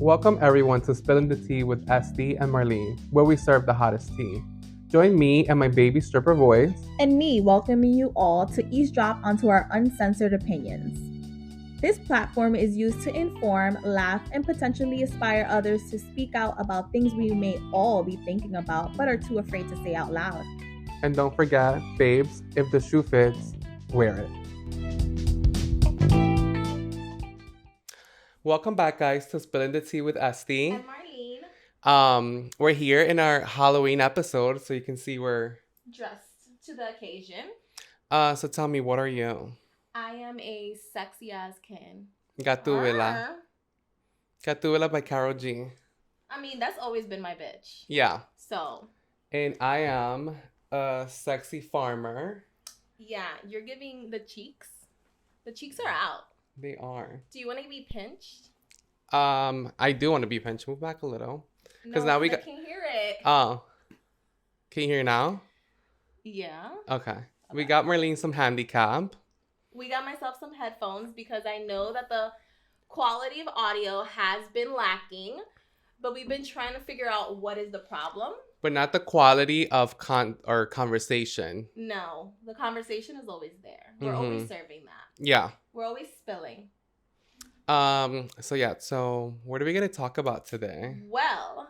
Welcome everyone to Spilling the Tea with Estee and Marlene, where we serve the hottest tea. Join me and my baby stripper voice. And me welcoming you all to eavesdrop onto our uncensored opinions. This platform is used to inform, laugh, and potentially inspire others to speak out about things we may all be thinking about but are too afraid to say out loud. And don't forget, babes, if the shoe fits, wear it. Welcome back, guys, to Spilling the Tea with Estee. And Marlene. We're here in our Halloween episode, so you can see we're Dressed to the occasion. So tell me, what are you? I am a sexy ass Ken. Gatúbela. Gatúbela by Karol G. I mean, that's always been my bitch. Yeah. So. And I am a sexy farmer. Yeah, you're giving the cheeks. The cheeks are out. They are. Do you want to be pinched? I do want to be pinched. Move back a little. Because now I can't hear it. Oh. Can you hear now? Yeah. Okay. We got Marlene some handicap. We got myself some headphones because I know that the quality of audio has been lacking, but we've been trying to figure out what is the problem. But not the quality of conversation. No, the conversation is always there. We're always serving that. Yeah. We're always spilling. So what are we going to talk about today? Well,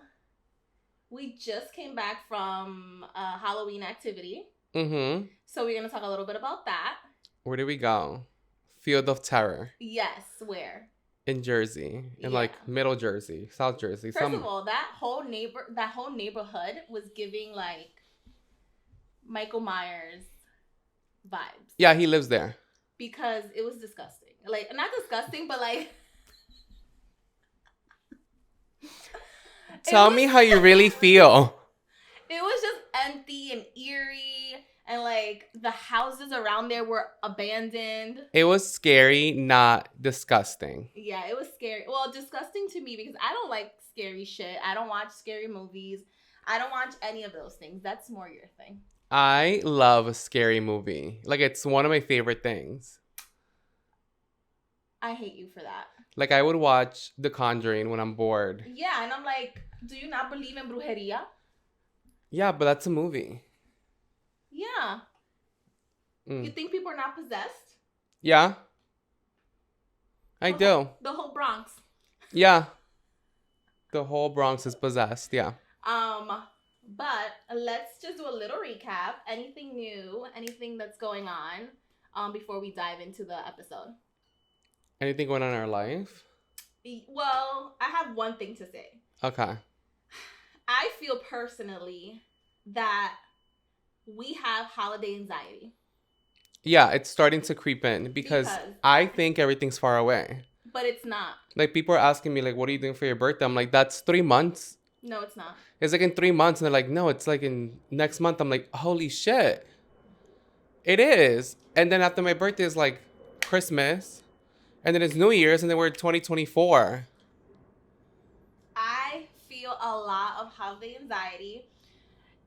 we just came back from a Halloween activity. Mm-hmm. So we're going to talk a little bit about that. Where did we go? Field of Terror. Yes, where? In Jersey. In Middle Jersey, South Jersey. First of all, that whole neighborhood was giving like Michael Myers vibes. Yeah, he lives there. Because it was disgusting. Like, not disgusting, but like... Tell me how you really feel. It was just empty and eerie. And like, the houses around there were abandoned. It was scary, not disgusting. Yeah, it was scary. Well, disgusting to me because I don't like scary shit. I don't watch scary movies. I don't watch any of those things. That's more your thing. I love a scary movie. Like, it's one of my favorite things. I hate you for that. Like, I would watch The Conjuring when I'm bored. Yeah, and I'm like, do you not believe in brujeria? Yeah, but that's a movie. Yeah. You think people are not possessed? Yeah. I do. The whole Bronx. Yeah. The whole Bronx is possessed, yeah. But let's just do a little recap. Anything new, anything that's going on, before we dive into the episode. Anything going on in our life? Well, I have one thing to say. Okay. I feel personally that we have holiday anxiety. Yeah, it's starting to creep in because I think everything's far away. But it's not. Like, people are asking me, like, what are you doing for your birthday? I'm like, that's 3 months. No, it's not. It's like in 3 months. And they're like, no, it's like in next month. I'm like, holy shit. It is. And then after my birthday is like Christmas. And then it's New Year's. And then we're 2024. I feel a lot of holiday anxiety.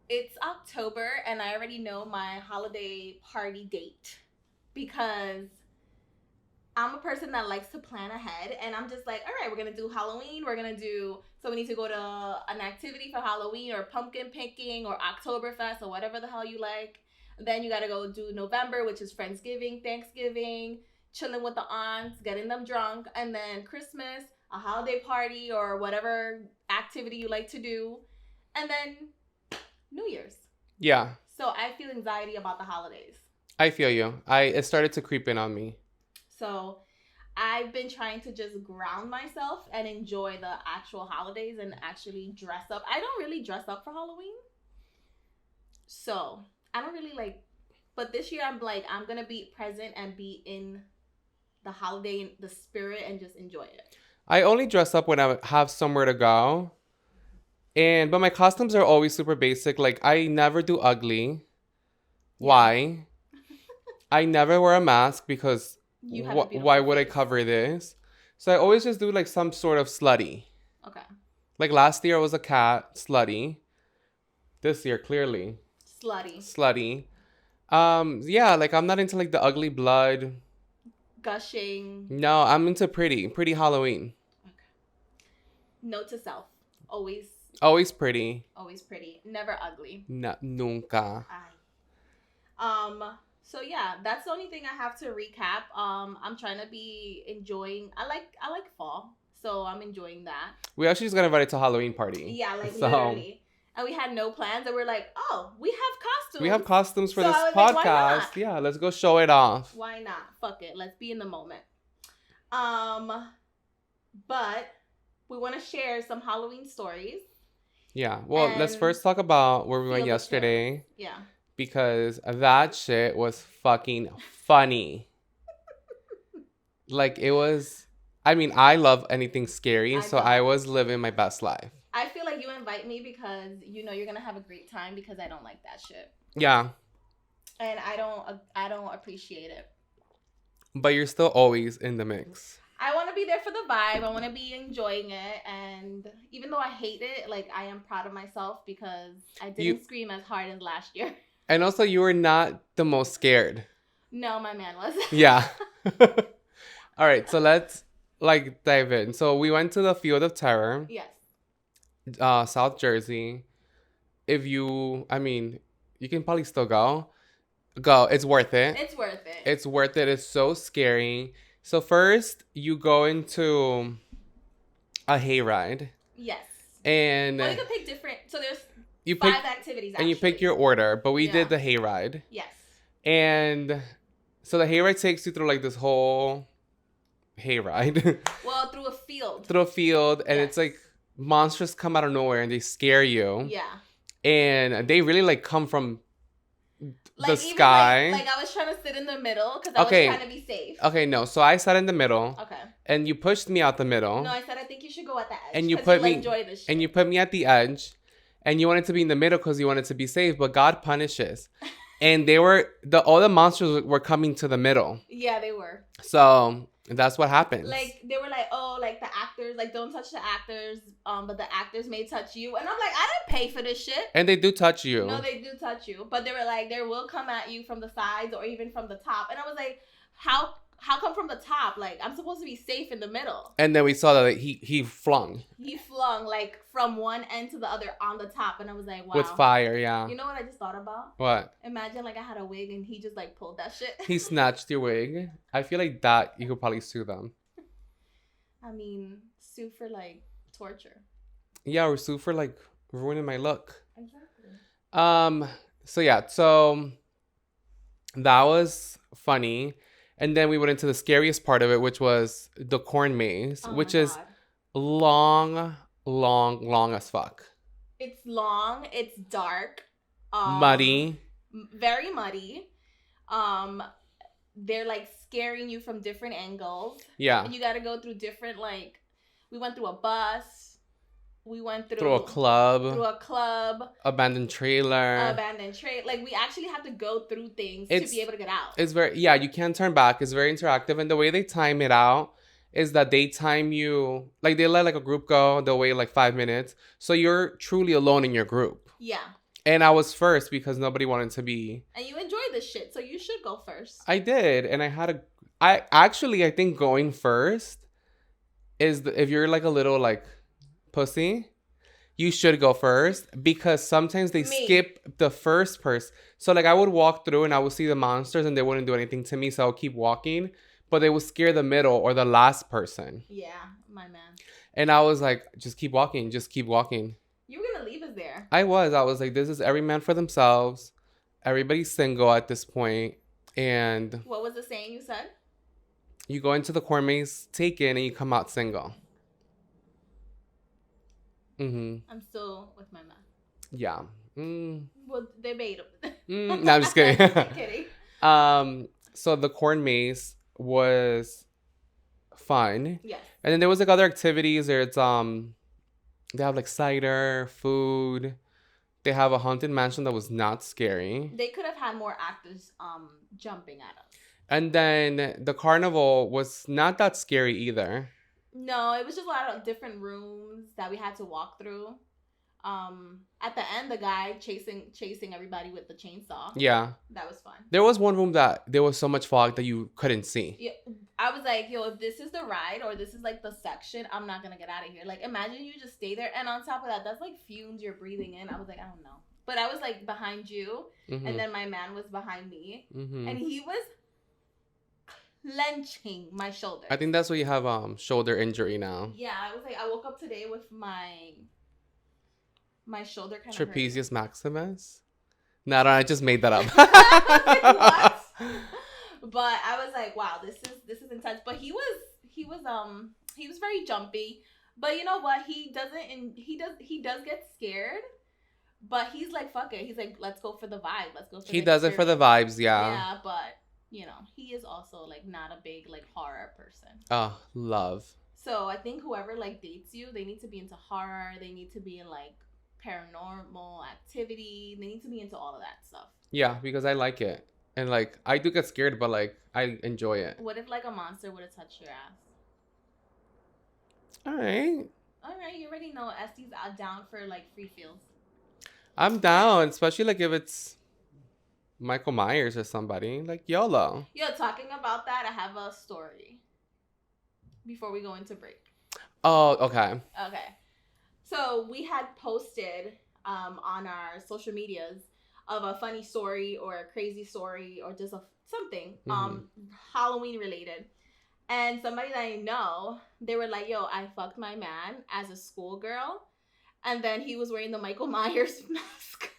It's October and I already know my holiday party date because I'm a person that likes to plan ahead, and I'm just like, all right, we're going to do Halloween. So we need to go to an activity for Halloween or pumpkin picking or Oktoberfest or whatever the hell you like. Then you got to go do November, which is Friendsgiving, Thanksgiving, chilling with the aunts, getting them drunk, and then Christmas, a holiday party or whatever activity you like to do, and then New Year's. Yeah. So I feel anxiety about the holidays. I feel you. It started to creep in on me. So I've been trying to just ground myself and enjoy the actual holidays and actually dress up. I don't really dress up for Halloween. So I don't really like, but this year I'm like, I'm going to be present and be in the holiday, the spirit, and just enjoy it. I only dress up when I have somewhere to go. But my costumes are always super basic. Like, I never do ugly. Yeah. Why? I never wear a mask because why would I cover this? So I always just do like some sort of slutty. Okay. Like last year I was a cat, slutty. This year, clearly. Slutty. Yeah, like I'm not into like the ugly blood. Gushing. No, I'm into pretty Halloween. Note to self: always, Always pretty. always pretty, never ugly. Nunca. So yeah, that's the only thing I have to recap. I'm trying to be enjoying. I like fall, so I'm enjoying that. We actually just got invited to a Halloween party. Yeah, like So literally. And we had no plans, and we're like, oh, we have costumes. we have costumes for So this I was like, why podcast. not? Yeah, let's go show it off. Why not? Fuck it. Let's be in the moment. But we want to share some Halloween stories. Yeah. Well, let's And first talk about where we feel went the yesterday. Yeah. Because that shit was fucking funny. Like, it was. I mean, I love anything scary, so I was living my best life. I feel like you invite me because you know you're gonna have a great time because I don't like that shit. Yeah. And I don't appreciate it. But you're still always in the mix. I want to be there for the vibe. I want to be enjoying it, and even though I hate it, like I am proud of myself because I didn't scream as hard as last year. And also, you were not the most scared. No, my man was. Yeah. All right, so let's dive in. So we went to the Field of Terror. Yes. South Jersey. You can probably still go. Go. It's worth it. It's worth it. It's worth it. It's so scary. So first, you go into a hayride. Yes. And you can pick different. So there's you five activities. And you pick your order. But we did the hayride. Yes. And so the hayride takes you through like this whole hayride. Well, through a field. And it's like monsters come out of nowhere and they scare you. Yeah. And they really like come from the even sky. Like I was trying to sit in the middle because I was trying to be safe. Okay, no. So I sat in the middle. Okay. And you pushed me out the middle. No, I said I think you should go at the edge. And you put me enjoy this shit. And you put me at the edge. And you wanted to be in the middle because you wanted to be safe, but God punishes. And all the monsters were coming to the middle. Yeah, they were. So that's what happens. Like they were like, oh, like the actors, like don't touch the actors, but the actors may touch you. And I'm like, I didn't pay for this shit. And they do touch you. No, they do touch you, but they were like, they will come at you from the sides or even from the top. And I was like, how come from the top? Like I'm supposed to be safe in the middle. And then we saw that he flung. He flung like from one end to the other on the top, and I was like, wow. With fire, yeah. You know what I just thought about? What? Imagine like I had a wig and he just like pulled that shit. He snatched your wig. I feel like that you could probably sue them. I mean, sue for like torture. Yeah, or sue for like ruining my look. Exactly. So that was funny. And then we went into the scariest part of it, which was the corn maze, which is long as fuck. It's long. It's dark. Muddy. Very muddy. They're like scaring you from different angles. Yeah. And you got to go through different, like, we went through a bus. We went through a club. Abandoned trailer. Like, we actually have to go through things to be able to get out. It's you can't turn back. It's very interactive. And the way they time it out is that they time you, like, they let, like, a group go. They'll wait, like, 5 minutes. So you're truly alone in your group. Yeah. And I was first because nobody wanted to be. And you enjoy this shit, so you should go first. I did. And I think going first is, if you're, like, a little, like, pussy, you should go first because sometimes they skip the first person. So like I would walk through and I would see the monsters and they wouldn't do anything to me, so I would keep walking, but they would scare the middle or the last person. Yeah, my man. And I was like, just keep walking. You were gonna leave us there. I was like, this is every man for themselves. Everybody's single at this point. And what was the saying you said? You go into the corn maze taken and you come out single. Mm-hmm. I'm still with my man. Yeah. Well, debatable. No, I'm just kidding. I'm kidding. So the corn maze was fun. Yes. And then there was like other activities. There's they have like cider, food. They have a haunted mansion that was not scary. They could have had more actors jumping at us. And then the carnival was not that scary either. No, it was just a lot of different rooms that we had to walk through. At the end, the guy chasing everybody with the chainsaw. Yeah. That was fun. There was one room that there was so much fog that you couldn't see. Yeah, I was like, yo, if this is the ride or this is like the section, I'm not gonna get out of here. Like, imagine you just stay there, and on top of that, that's like fumes you're breathing in. I was like, I don't know, but I was like behind you, and then my man was behind me, and he was clenching my shoulder. I think that's why you have shoulder injury now. Yeah, I was like, I woke up today with my shoulder kind of trapezius maximus. No, I just made that up. like, what? But I was like, wow, this is intense. But he was very jumpy. But you know what? He does get scared. But he's like, fuck it. He's like, let's go for the vibe. Let's go for he does it for the vibes, yeah. Yeah, but you know, he is also like not a big like horror person. Oh, love. So I think whoever like dates you, they need to be into horror. They need to be in like paranormal activity. They need to be into all of that stuff. Yeah, because I like it. And like I do get scared, but like I enjoy it. What if like a monster would have touched your ass? All right, you already know Estee's out down for like free feels. I'm down, especially like if it's Michael Myers or somebody. Like YOLO. Yo, talking about that, I have a story before we go into break. Oh, okay. Okay. So we had posted on our social medias of a funny story or a crazy story or just something Halloween related. And somebody that I know, they were like, yo, I fucked my man as a schoolgirl. And then he was wearing the Michael Myers mask.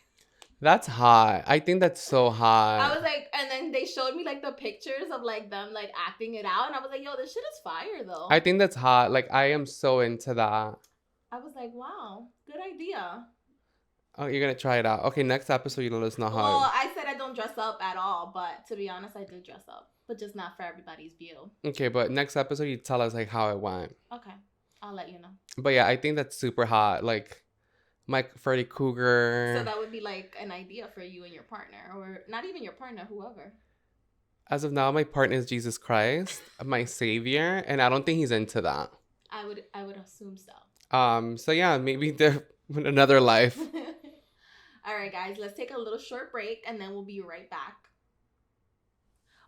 That's hot. I think that's so hot. I was like, and then they showed me like the pictures of like them like acting it out. And I was like, yo, this shit is fire though. I think that's hot. Like, I am so into that. I was like, wow, good idea. Oh, you're going to try it out. Okay, next episode, you let us know how. Well, I said I don't dress up at all. But to be honest, I did dress up. But just not for everybody's view. Okay, but next episode, you tell us like how it went. Okay, I'll let you know. But yeah, I think that's super hot. Like, Freddy Krueger. So that would be like an idea for you and your partner. Or not even your partner, whoever. As of now, my partner is Jesus Christ, my savior. And I don't think he's into that. I would assume so. So yeah, maybe they're in another life. All right, guys, let's take a little short break and then we'll be right back.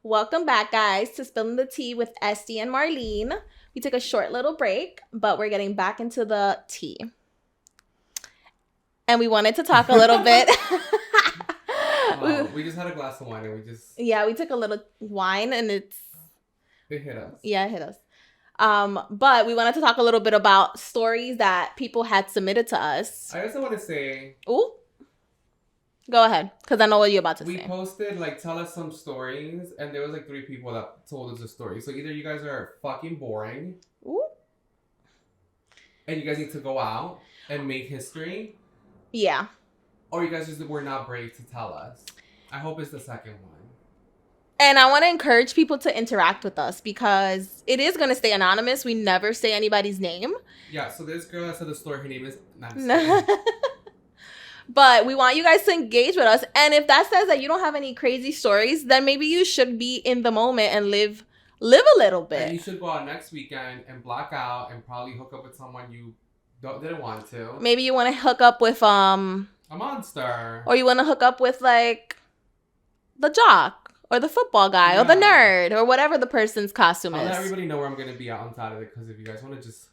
Welcome back, guys, to Spilling the Tea with Estee and Marlene. We took a short little break, but we're getting back into the tea. And we wanted to talk a little bit. We just had a glass of wine and we just... Yeah, we took a little wine and it hit us. Yeah, it hit us. But we wanted to talk a little bit about stories that people had submitted to us. I also want to say... Ooh. Go ahead, because I know what you're about to say. We posted, like, tell us some stories, and there was, like, 3 people that told us a story. So either you guys are fucking boring. Ooh. And you guys need to go out and make history. Yeah. Or you guys just were not brave to tell us. I hope it's the second one. And I want to encourage people to interact with us because it is going to stay anonymous. We never say anybody's name. Yeah, so this girl that said the story, her name is... But we want you guys to engage with us. And if that says that you don't have any crazy stories, then maybe you should be in the moment and live a little bit. And you should go out next weekend and block out and probably hook up with someone you didn't want to. Maybe you want to hook up with a monster. Or you want to hook up with like the jock or the football guy or the nerd or whatever the person's costume is. I'll let everybody know where I'm going to be out on Saturday because if you guys want to just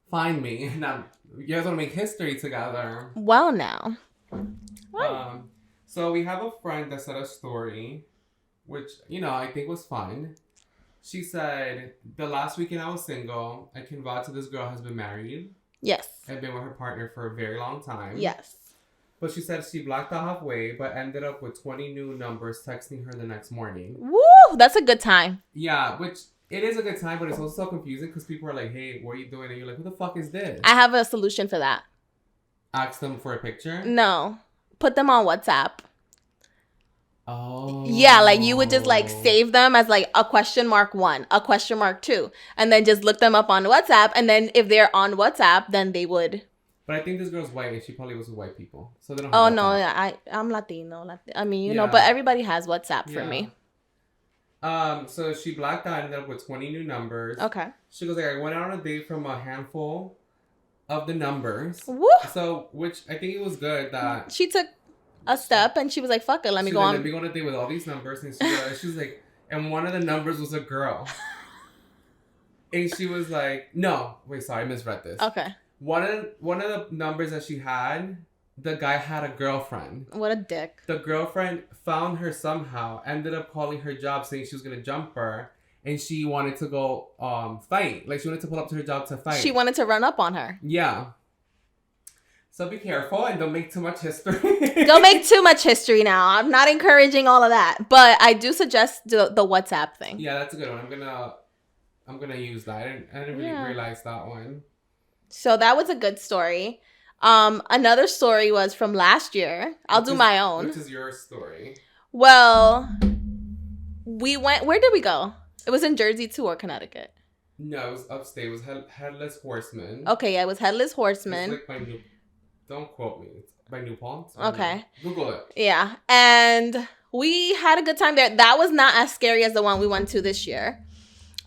find me, now you guys want to make history together. Well, now. So we have a friend that said a story, which, I think was fun. She said, the last weekend I was single, I can vouch this girl has been married. Yes. I've been with her partner for a very long time. Yes. But she said she blocked out halfway, but ended up with 20 new numbers texting her the next morning. Woo! That's a good time. Yeah, which it is a good time, but it's also so confusing because people are like, hey, what are you doing? And you're like, who the fuck is this? I have a solution for that. Ask them for a picture? No. Put them on WhatsApp. Oh. Yeah, like you would just like save them as like a ?1, a ?2, and then just look them up on WhatsApp. And then if they're on WhatsApp, then they would. But I think this girl's white and she probably was with white people. So they don't have WhatsApp. No, I'm Latino. I mean, you know, but everybody has WhatsApp for me. So she blacked out and ended up with 20 new numbers. Okay. She goes like, I went out on a date from a handful of the numbers. Woo! So, which I think it was good that She took a step and she was like, fuck it, let me go on. Let me go on a date with all these numbers. And she was like, and one of the numbers was a girl. And she was like, no, wait, sorry, I misread this. Okay. One of the numbers that she had, the guy had a girlfriend. What a dick. The girlfriend found her somehow, ended up calling her job saying she was going to jump her. And she wanted to go fight. Like, she wanted to pull up to her job to fight. She wanted to run up on her. Yeah. So be careful and don't make too much history. Don't make too much history now. I'm not encouraging all of that. But I do suggest the WhatsApp thing. Yeah, that's a good one. I'm gonna use that. I didn't really realize that one. So that was a good story. Another story was from last year. I'll do my own. Which is your story? Well, we went. Where did we go? It was in Jersey too, or Connecticut? No, it was upstate. It was Headless Horseman. Okay, yeah, it was Headless Horseman. It's like don't quote me. It's by New Paltz. Okay. Google it. Yeah, and we had a good time there. That was not as scary as the one we went to this year.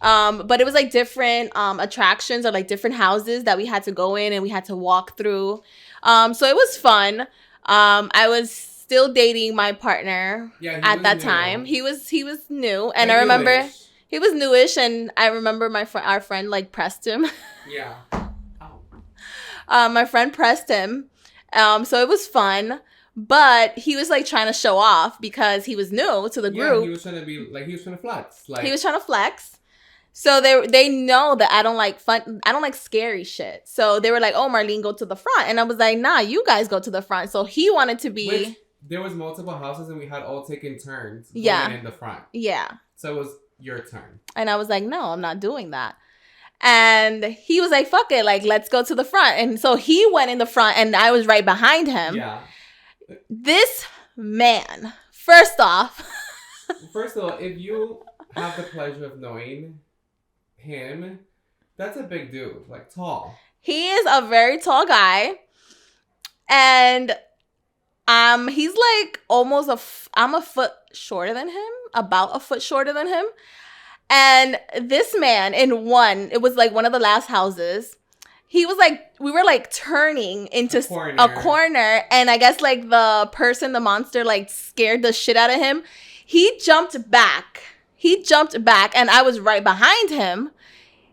But it was like different attractions or like different houses that we had to go in and we had to walk through. So it was fun. I was still dating my partner at that time. He was new, and I remember newish. He was newish, and I remember our friend like pressed him. Yeah. My friend pressed him. So it was fun. But he was like trying to show off because he was new to the group. Yeah, he was trying to flex. Like, he was trying to flex. So they know that I don't like fun. I don't like scary shit. So they were like, "Oh, Marlene, go to the front," and I was like, "Nah, you guys go to the front." So he wanted to be. Which, there was multiple houses, and we had all taken turns going in the front. Yeah. So it was your turn. And I was like, "No, I'm not doing that." And he was like, "Fuck it, like let's go to the front." And so he went in the front, and I was right behind him. Yeah. This man, first off, if you have the pleasure of knowing him, that's a big dude, like tall. He is a very tall guy, and he's like almost I'm a foot shorter than him, about a foot shorter than him. And this man it was like one of the last houses. He was like, we were like turning into a corner, and I guess like the monster like scared the shit out of him. He jumped back, and I was right behind him.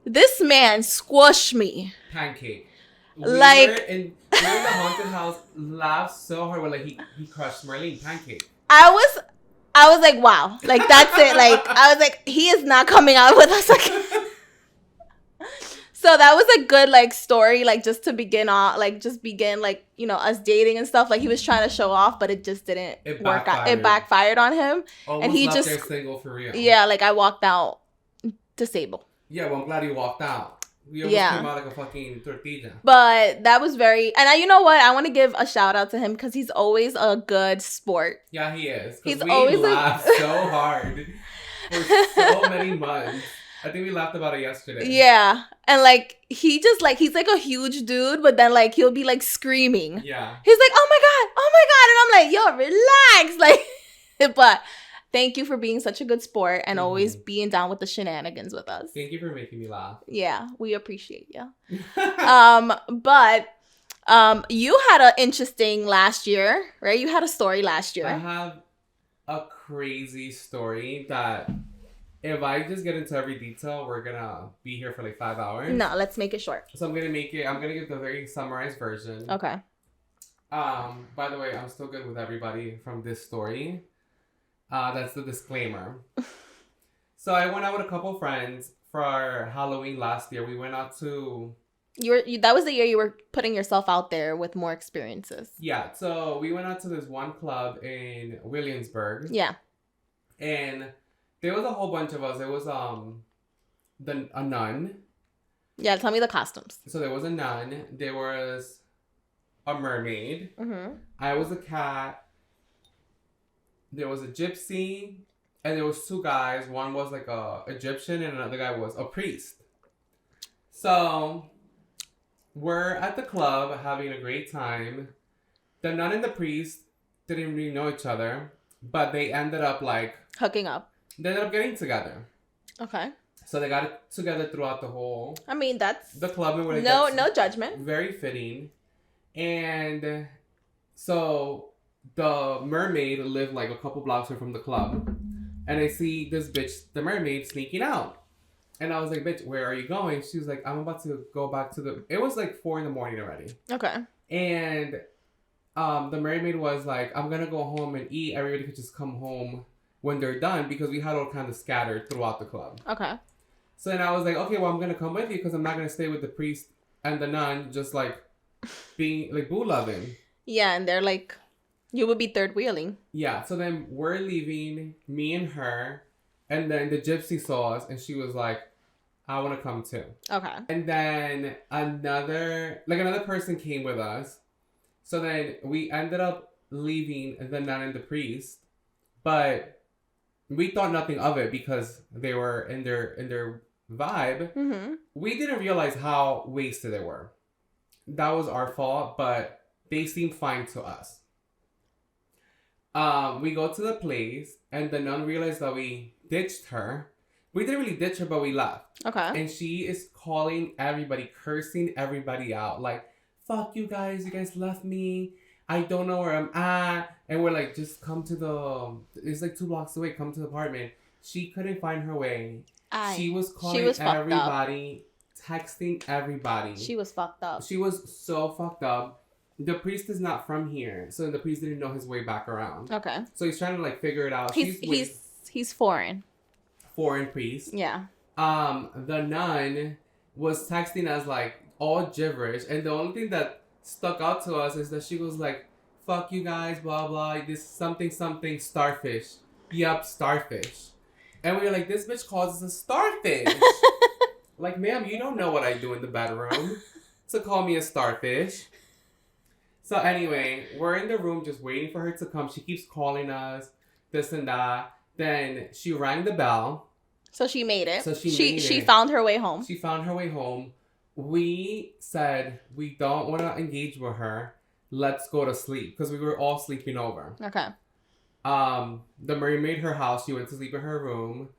This man squashed me. Pancake. We were in the haunted house, laughed so hard when like he crushed Marlene. Pancake. I was like, wow, like that's it. Like I was like, he is not coming out with us again. So that was a good like story, like just to begin off, like us dating and stuff. Like he was trying to show off, but it just didn't work out. It backfired on him. Almost and he left just there single for real. Yeah, like I walked out disabled. Yeah, well I'm glad you walked out. You almost came out like a fucking tortilla. But that was you know what? I want to give a shout out to him because he's always a good sport. Yeah, he is. He's we always laughed so hard for so many months. I think we laughed about it yesterday. Yeah. And like he's like a huge dude, but then like he'll be like screaming. Yeah. He's like, oh my God. And I'm like, yo, relax. Like, but thank you for being such a good sport and always being down with the shenanigans with us. Thank you for making me laugh. Yeah, we appreciate you. But you had an interesting last year, right? You had a story last year. I have a crazy story that if I just get into every detail, we're gonna be here for like 5 hours. No, let's make it short. So I'm gonna give the very summarized version. Okay. By the way, I'm still good with everybody from this story. That's the disclaimer. So I went out with a couple friends for Halloween last year. We went out to... that was the year you were putting yourself out there with more experiences. Yeah, so we went out to this one club in Williamsburg. Yeah. And there was a whole bunch of us. There was a nun. Yeah, tell me the costumes. So there was a nun. There was a mermaid. Mm-hmm. I was a cat. There was a gypsy, and there was two guys. One was like a Egyptian, and another guy was a priest. So we're at the club having a great time. The nun and the priest didn't really know each other, but they ended up like hooking up. They ended up getting together. Okay. So they got it together throughout the whole. I mean, that's the club. And no judgment. Very fitting. And so the mermaid lived like a couple blocks from the club, and I see this bitch, the mermaid, sneaking out. And I was like, bitch, where are you going? She was like, I'm about to go back to the... It was like 4 a.m. already. Okay. And the mermaid was like, I'm going to go home and eat. Everybody could just come home when they're done, because we had all kind of scattered throughout the club. Okay. So then I was like, okay, well, I'm going to come with you, because I'm not going to stay with the priest and the nun just like being like boo loving. Yeah, and they're like, you would be third wheeling. Yeah, so then we're leaving, me and her. And then the gypsy saw us, and she was like, I want to come too. Okay. And then another person came with us. So then we ended up leaving the nun and the priest. But we thought nothing of it because they were in their vibe. Mm-hmm. We didn't realize how wasted they were. That was our fault, but they seemed fine to us. We go to the place, and the nun realized that we ditched her. We didn't really ditch her, but we left. Okay. And she is calling everybody, cursing everybody out. Like, fuck you guys left me. I don't know where I'm at. And we're like, just come to it's like 2 blocks away, come to the apartment. She couldn't find her way. She was calling everybody, texting everybody. She was fucked up. She was so fucked up. The priest is not from here, so the priest didn't know his way back around. Okay. So he's trying to like figure it out. He's foreign. Foreign priest. Yeah. The nun was texting us like all gibberish, and the only thing that stuck out to us is that she was like, "Fuck you guys, blah blah. This something starfish. Yup, starfish." And we were like, "This bitch calls us a starfish." Like, ma'am, you don't know what I do in the bedroom to call me a starfish. So anyway, we're in the room just waiting for her to come. She keeps calling us, this and that. Then she rang the bell. So she made it. She found her way home. She found her way home. We said we don't want to engage with her. Let's go to sleep, because we were all sleeping over. Okay. The mermaid made her house. She went to sleep in her room.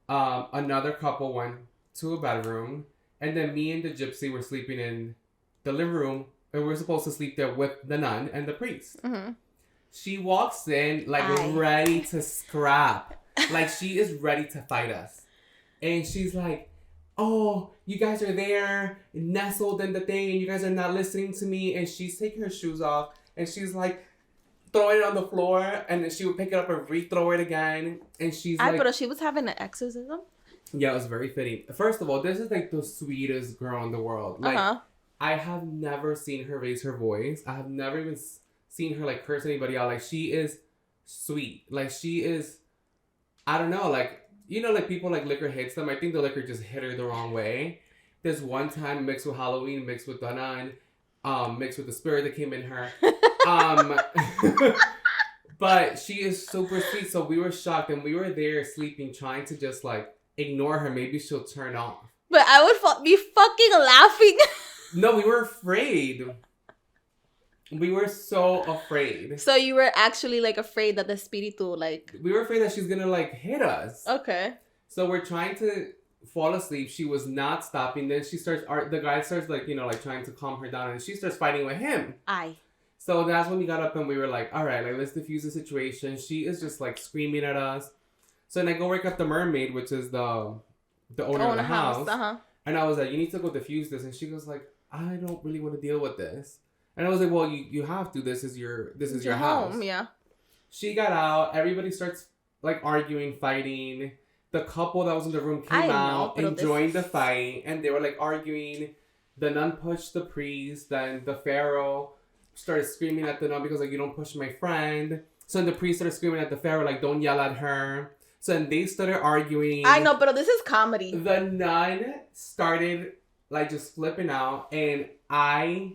Another couple went to a bedroom, and then me and the gypsy were sleeping in the living room. And we're supposed to sleep there with the nun and the priest. Mm-hmm. She walks in like ready to scrap. Like she is ready to fight us. And she's like, oh, you guys are there nestled in the thing and you guys are not listening to me. And she's taking her shoes off and she's like throwing it on the floor. And then she would pick it up and re-throw it again. And she's like... But she was having an exorcism? Yeah, it was very fitting. First of all, this is like the sweetest girl in the world. Like, I have never seen her raise her voice. I have never even seen her, like, curse anybody out. Like, she is sweet. Like, she is... I don't know, like... You know, like, people, like, liquor hits them. I think the liquor just hit her the wrong way. This one time, mixed with Halloween, mixed with the nun, mixed with the spirit that came in her. But she is super sweet. So we were shocked. And we were there sleeping, trying to just, like, ignore her. Maybe she'll turn off. But I would be fucking laughing. No, we were afraid. We were so afraid. So you were actually, like, afraid that the spiritu, like... We were afraid that she's gonna, like, hit us. Okay. So we're trying to fall asleep. She was not stopping. Then she starts... The guy starts, like, you know, like, trying to calm her down. And she starts fighting with him. So that's when we got up and we were like, all right, like, let's diffuse the situation. She is just, like, screaming at us. So then I go wake up the mermaid, which is the owner of the house. And I was like, you need to go diffuse this. And she goes like, I don't really want to deal with this. And I was like, well, you have to. This is your house. Home, yeah. She got out. Everybody starts like arguing, fighting. The couple that was in the room came out and joined the fight. And they were like arguing. The nun pushed the priest. Then the pharaoh started screaming at the nun because like, you don't push my friend. So then the priest started screaming at the pharaoh like, don't yell at her. So then they started arguing. I know, but this is comedy. The nun started like just flipping out, and I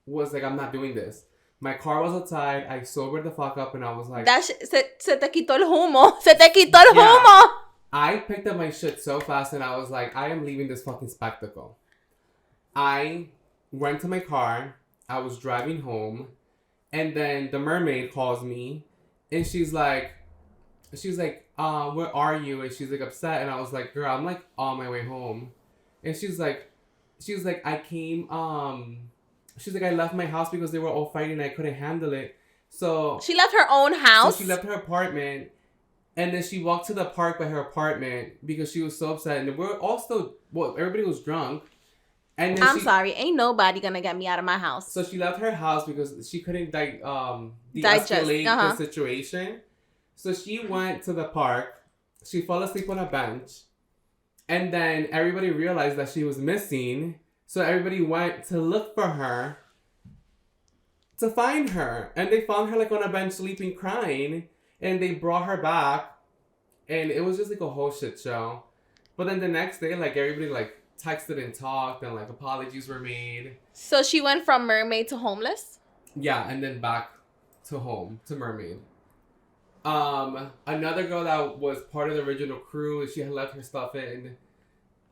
was like, I'm not doing this. My car was outside. I sobered the fuck up, and I was like, se te quitó el humo. Se te quitó el humo. I picked up my shit so fast, and I was like, I am leaving this fucking spectacle. I went to my car. I was driving home, and then the mermaid calls me, and she's like, where are you? And she's like upset, and I was like, girl, I'm like on my way home, and she was like, I came, she's like, I left my house because they were all fighting and I couldn't handle it. So She left her own house? So she left her apartment and then she walked to the park by her apartment because she was so upset. And we're all still, well, everybody was drunk. And then I'm sorry, ain't nobody gonna get me out of my house. So she left her house because she couldn't de-escalate the situation. So she went to the park. She fell asleep on a bench. And then everybody realized that she was missing. So everybody went to look for her. To find her. And they found her like on a bench sleeping, crying. And they brought her back. And it was just like a whole shit show. But then the next day, like everybody like texted and talked and like apologies were made. So she went from mermaid to homeless? Yeah, and then back to home, to mermaid. Another girl that was part of the original crew, she had left her stuff in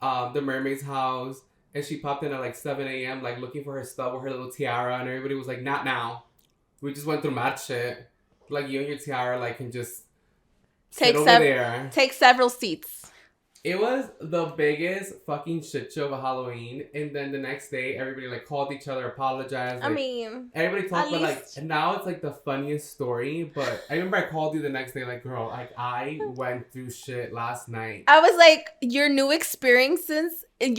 the mermaid's house, and she popped in at like 7 a.m. like looking for her stuff with her little tiara, and everybody was like, not now. We just went through mad shit. Like, you and your tiara like can just sit over there. Take several seats. It was the biggest fucking shit show of Halloween. And then the next day, everybody like called each other, apologized. Like, I mean, everybody talked about like, and now it's like the funniest story. But I remember I called you the next day, like, girl, like I went through shit last night. I was like, your new experiences. I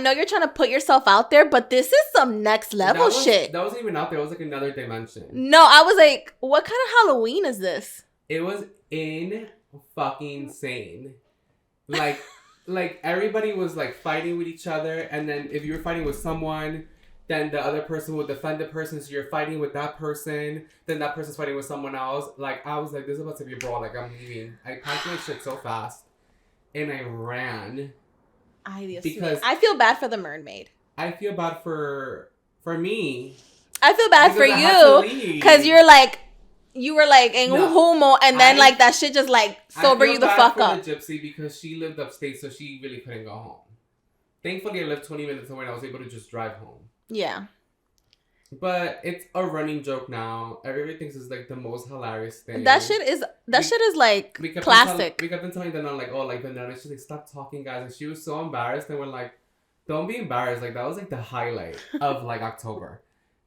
know you're trying to put yourself out there, but this is some next level shit. That wasn't even out there. It was like another dimension. No, I was like, what kind of Halloween is this? It was fucking insane. Like everybody was like fighting with each other, and then if you were fighting with someone, then the other person would defend the person, so you're fighting with that person, then that person's fighting with someone else. Like, I was like, this is about to be a brawl, like, I'm leaving. I packed my shit so fast, and I ran. Because I feel bad for the mermaid. I feel bad for me. I feel bad for you, because you were like in humo, and then like that shit just like sober you the fuck up. I feel bad for the gypsy because she lived upstate, so she really couldn't go home. Thankfully, I lived 20 minutes away and I was able to just drive home. Yeah. But it's a running joke now. Everybody thinks it's like the most hilarious thing. That shit is like classic. We kept on telling the nun like, oh, like the nun, she's like, stop talking, guys. And she was so embarrassed, and we're like, don't be embarrassed. Like, that was like the highlight of like October.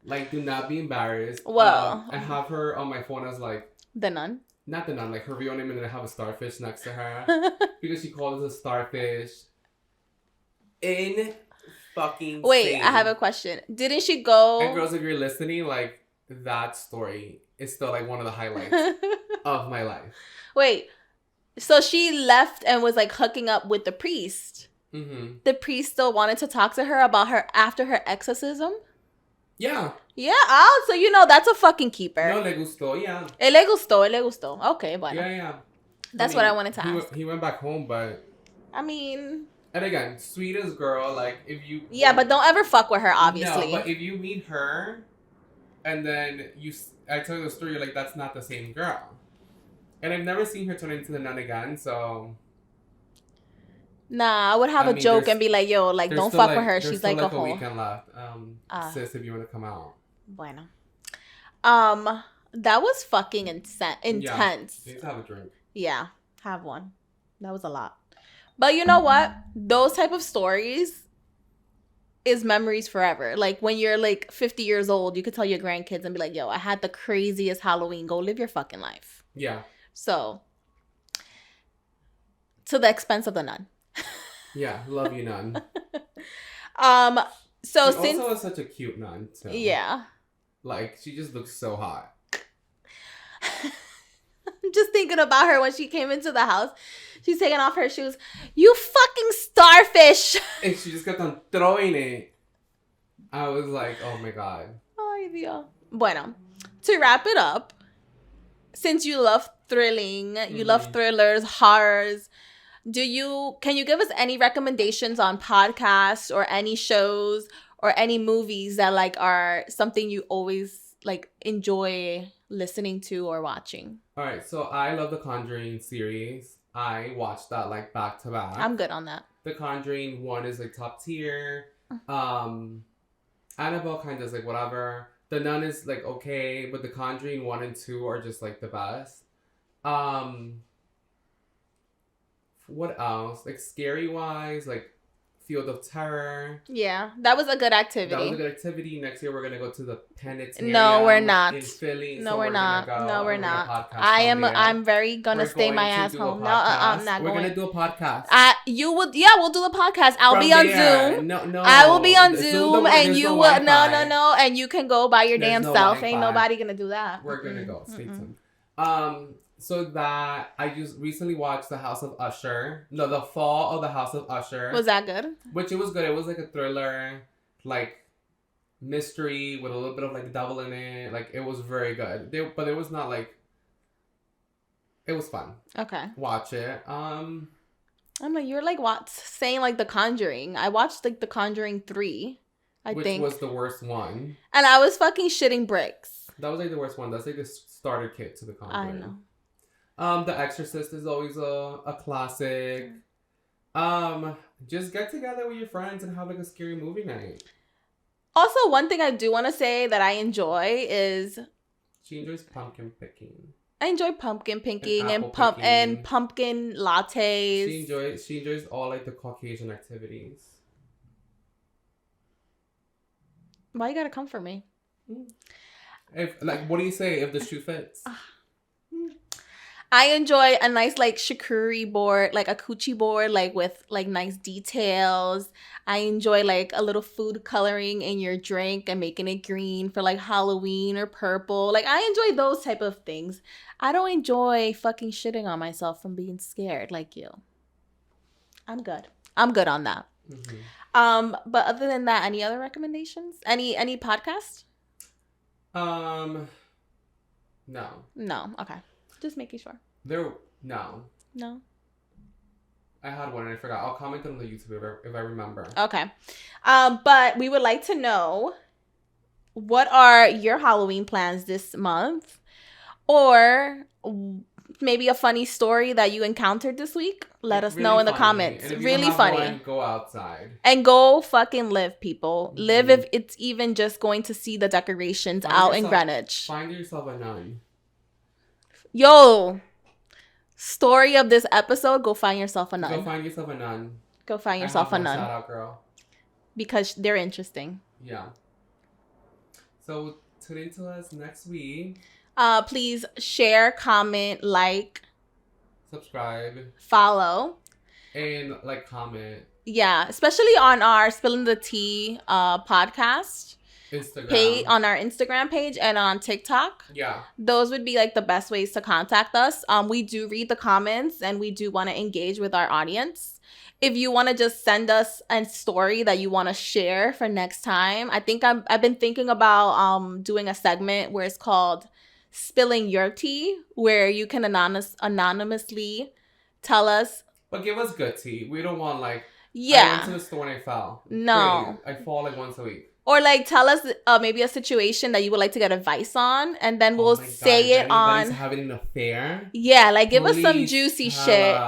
Like, do not be embarrassed. Well, I have her on my phone as like the nun. Not the nun, like her real name, and then I have a starfish next to her because she called us a starfish. Fucking. Wait, insane. I have a question. Didn't she go? And girls, if you're listening, like that story is still like one of the highlights of my life. Wait, so she left and was like hooking up with the priest. Mm-hmm. The priest still wanted to talk to her about her after her exorcism. Yeah. Yeah. So that's a fucking keeper. No, le gustó, yeah. Le gustó. Okay, bueno. Yeah. That's what I wanted to ask. He went back home, but. I mean. And again, sweetest girl, like if you. Yeah, but don't ever fuck with her, obviously. No, but if you meet her, and then I tell you the story, you're like, that's not the same girl. And I've never seen her turn into the nun again, so. Nah, I would have a joke and be like, yo, like, don't fuck with her. She's like a whole. There's weekend left. Sis, if you want to come out. Bueno. That was fucking intense. Yeah, you need to have a drink. Yeah, have one. That was a lot. But you know what? Those type of stories is memories forever. Like, when you're like 50 years old, you could tell your grandkids and be like, yo, I had the craziest Halloween. Go live your fucking life. Yeah. So, to the expense of the nun. Yeah, love you, nun. So she since also is such a cute nun, too. Yeah. Like, she just looks so hot. I'm just thinking about her when she came into the house. She's taking off her shoes. You fucking starfish! And she just kept on throwing it. I was like, oh my god. Ay, Dios. Bueno, to wrap it up, since you love thrilling, you love thrillers, horrors, can you give us any recommendations on podcasts or any shows or any movies that like are something you always like enjoy listening to or watching? All right, so I love the Conjuring series. I watched that like back to back. I'm good on that. The Conjuring 1 is like top tier. Annabelle kind of is like whatever. The Nun is like okay, but the Conjuring 1 and 2 are just like the best. What else? Like scary wise, like Field of Terror. Yeah, that was a good activity. That was a good activity. Next year we're gonna go to the planetarium. No, we're not. In Philly. No, so we're not. Gonna go, no, we're not. Podcast I'm very gonna stay my ass home. No, I'm not going. We're gonna do a podcast. You would. Yeah, we'll do a podcast. I'll be on Zoom. No. I will be on Zoom, and you will. Wi-Fi. No, and you can go by your There's damn no self. Wi-Fi. Ain't nobody gonna do that. We're gonna go. Stay tuned. So that I just recently watched The House of Usher. No, The Fall of the House of Usher. Was that good? Which it was good. It was like a thriller, like mystery with a little bit of like devil in it. Like it was very good. But it was not like. It was fun. Okay. Watch it. I'm like, you're like what saying like The Conjuring. I watched like The Conjuring 3. Which was the worst one. And I was fucking shitting bricks. That was like the worst one. That's like the starter kit to The Conjuring. I know. The Exorcist is always a classic. Just get together with your friends and have like a scary movie night. Also, one thing I do want to say that I enjoy is she enjoys pumpkin picking. I enjoy pumpkin picking and pumpkin lattes. She enjoys all like the Caucasian activities. Why you gotta come for me? If like, what do you say if the shoe fits? I enjoy a nice like charcuterie board, like a coochie board, like with like nice details. I enjoy like a little food coloring in your drink and making it green for like Halloween or purple. Like I enjoy those type of things. I don't enjoy fucking shitting on myself from being scared like you. I'm good on that. Mm-hmm. But other than that, any other recommendations? Any podcast? No. No. Okay. Just making sure. No. I had one and I forgot. I'll comment on the YouTube if I remember. Okay. But we would like to know, what are your Halloween plans this month? Or maybe a funny story that you encountered this week? Let us know in the comments. Really funny. Go outside. And go fucking live, people. Mm-hmm. Live if it's even just going to see the decorations in Greenwich. Find yourself a nun. Yo, story of this episode, go find yourself a nun. Go find yourself a nun. Go find yourself a nun. Shout out, girl. Because they're interesting. Yeah. So, tune in to us next week. Please share, comment, like. Subscribe. Follow. And, like, comment. Yeah, especially on our Spillin' the Tea podcast. Instagram. On our Instagram page and on TikTok. Yeah. Those would be like the best ways to contact us. We do read the comments and we do want to engage with our audience. If you want to just send us a story that you want to share for next time, I think I've been thinking about doing a segment where it's called Spilling Your Tea, where you can anonymously tell us. But give us good tea. We don't want like, yeah, I went to the store and I fell. No. Really, I fall like once a week. Or like tell us maybe a situation that you would like to get advice on, and then we'll say it on. Having an affair. Yeah, like give us some juicy shit,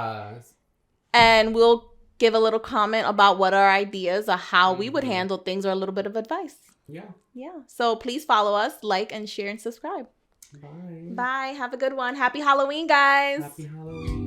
and we'll give a little comment about what our ideas of how we would handle things, or a little bit of advice. Yeah. So please follow us, like and share and subscribe. Bye. Bye. Have a good one. Happy Halloween, guys. Happy Halloween.